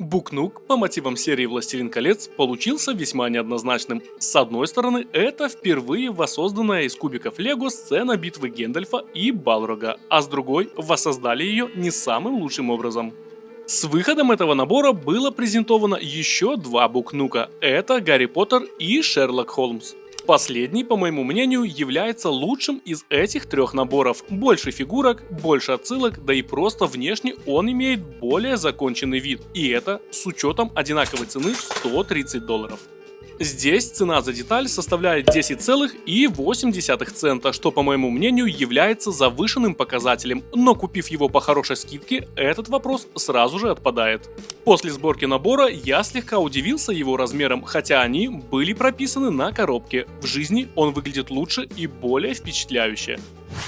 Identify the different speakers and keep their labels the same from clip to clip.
Speaker 1: Букнук по мотивам серии «Властелин колец» получился весьма неоднозначным. С одной стороны, это впервые воссозданная из кубиков Лего сцена битвы Гендальфа и Балрога, а с другой, воссоздали ее не самым лучшим образом. С выходом этого набора было презентовано еще два Букнука – это Гарри Поттер и Шерлок Холмс. Последний, по моему мнению, является лучшим из этих трех наборов. Больше фигурок, больше отсылок, да и просто внешне он имеет более законченный вид. И это с учетом одинаковой цены в $130. Здесь цена за деталь составляет 10,8 цента, что, по моему мнению, является завышенным показателем, но купив его по хорошей скидке, этот вопрос сразу же отпадает. После сборки набора я слегка удивился его размерам, хотя они были прописаны на коробке. В жизни он выглядит лучше и более впечатляюще.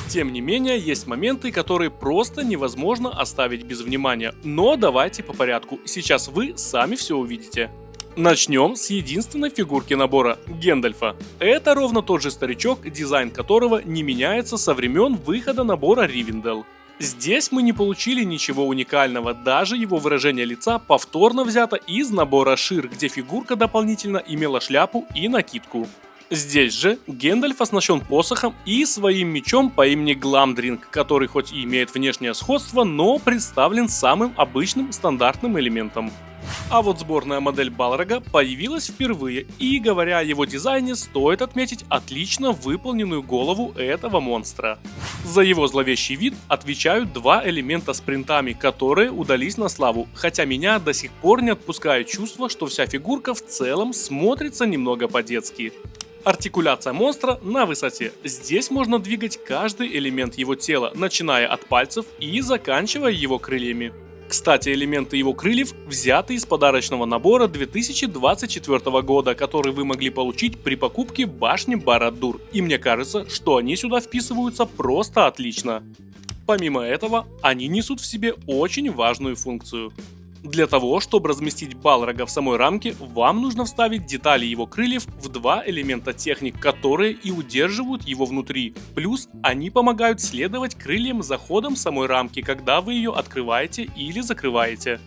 Speaker 1: Тем не менее, есть моменты, которые просто невозможно оставить без внимания, но давайте по порядку, сейчас вы сами все увидите. Начнем с единственной фигурки набора – Гендальфа. Это ровно тот же старичок, дизайн которого не меняется со времен выхода набора Ривендел. Здесь мы не получили ничего уникального, даже его выражение лица повторно взято из набора Шир, где фигурка дополнительно имела шляпу и накидку. Здесь же Гендальф оснащен посохом и своим мечом по имени Гламдринг, который хоть и имеет внешнее сходство, но представлен самым обычным стандартным элементом. А вот сборная модель Балрога появилась впервые, и говоря о его дизайне, стоит отметить отлично выполненную голову этого монстра. За его зловещий вид отвечают два элемента с принтами, которые удались на славу, хотя меня до сих пор не отпускает чувство, что вся фигурка в целом смотрится немного по-детски. Артикуляция монстра на высоте. Здесь можно двигать каждый элемент его тела, начиная от пальцев и заканчивая его крыльями. Кстати, элементы его крыльев взяты из подарочного набора 2024 года, который вы могли получить при покупке башни Барад-дûr, и мне кажется, что они сюда вписываются просто отлично. Помимо этого, они несут в себе очень важную функцию. Для того, чтобы разместить Балрога в самой рамке, вам нужно вставить детали его крыльев в два элемента техник, которые и удерживают его внутри. Плюс они помогают следовать крыльям за ходом самой рамки, когда вы ее открываете или закрываете.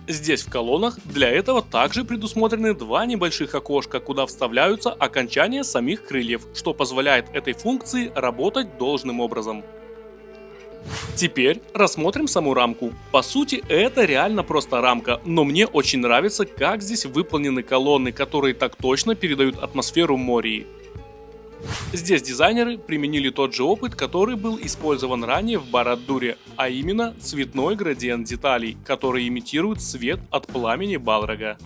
Speaker 1: Здесь в колоннах для этого также предусмотрены два небольших окошка, куда вставляются окончания самих крыльев, что позволяет этой функции работать должным образом. Теперь рассмотрим саму рамку. По сути, это реально просто рамка, но мне очень нравится, как здесь выполнены колонны, которые так точно передают атмосферу Мории. Здесь дизайнеры применили тот же опыт, который был использован ранее в Барад-дûре, а именно цветной градиент деталей, который имитирует свет от пламени Балрога.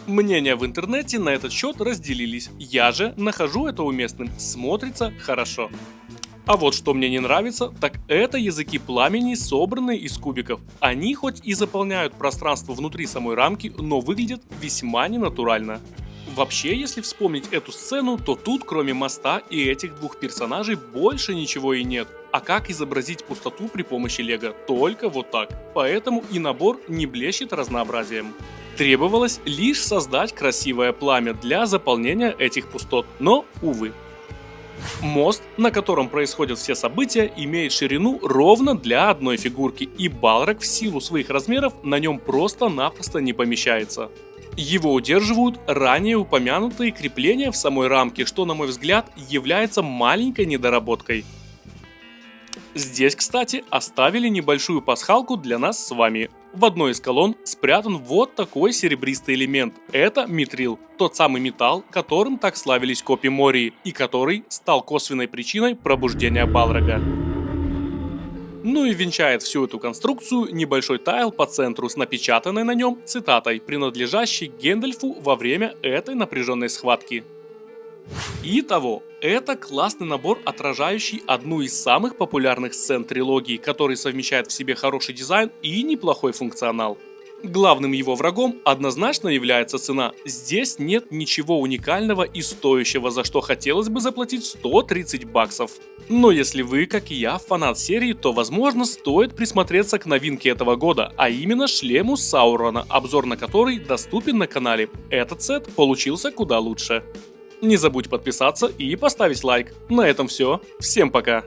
Speaker 1: Мнения в интернете на этот счет разделились, я же нахожу это уместным, смотрится хорошо. А вот что мне не нравится, так это языки пламени, собранные из кубиков. Они хоть и заполняют пространство внутри самой рамки, но выглядят весьма ненатурально. Вообще, если вспомнить эту сцену, то тут кроме моста и этих двух персонажей больше ничего и нет. А как изобразить пустоту при помощи лего? Только вот так. Поэтому и набор не блещет разнообразием. Требовалось лишь создать красивое пламя для заполнения этих пустот, но увы. Мост, на котором происходят все события, имеет ширину ровно для одной фигурки, и Балрог в силу своих размеров на нем просто-напросто не помещается. Его удерживают ранее упомянутые крепления в самой рамке, что, на мой взгляд, является маленькой недоработкой. Здесь, кстати, оставили небольшую пасхалку для нас с вами. В одной из колонн спрятан вот такой серебристый элемент. Это митрил, тот самый металл, которым так славились копи Мории, и который стал косвенной причиной пробуждения Балрога. Ну и венчает всю эту конструкцию небольшой тайл по центру с напечатанной на нем цитатой, принадлежащей Гэндальфу во время этой напряженной схватки. Итого, это классный набор, отражающий одну из самых популярных сцен трилогии, который совмещает в себе хороший дизайн и неплохой функционал. Главным его врагом однозначно является цена. Здесь нет ничего уникального и стоящего, за что хотелось бы заплатить $130. Но если вы, как и я, фанат серии, то возможно стоит присмотреться к новинке этого года, а именно шлему Саурона, обзор на который доступен на канале. Этот сет получился куда лучше. Не забудь подписаться и поставить лайк. На этом все. Всем пока.